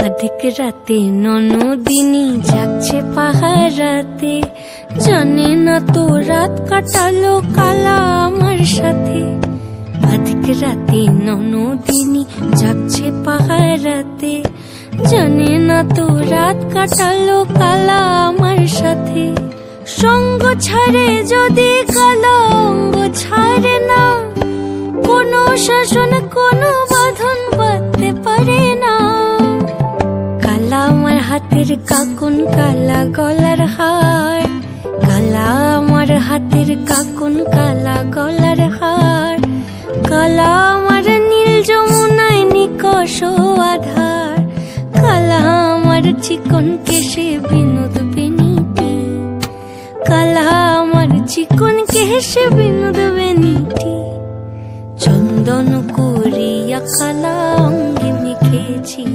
अधिक राते ननदिनी जागছে পাহারাতে, জানে না তো রাত কাটালো কালা আমার সাথে। अधिक রাতে ননদিনী जागছে পাহারাতে, জানে না তো রাত কাটালো কালা আমার সাথে। সঙ্গ ছাড়ে যদি কালা অঙ্গ ছাড়ে না, কোনো শাসন কোনো বাঁধন বাঁধতে পারে না। কালা আমার হাতের কাকুন কালা গলার হার, কালা আমার হাতের কাকুন কালা গলার হার, কালা আমার নীল যমুনায় নিকষ আধার, কালা আমার চিকন কেশে বিনোদ বেনিটি, কালা আমার চিকন কেশে বিনোদ বেনিটি। চন্দন করিয়া কালা অঙ্গে মেখেছি।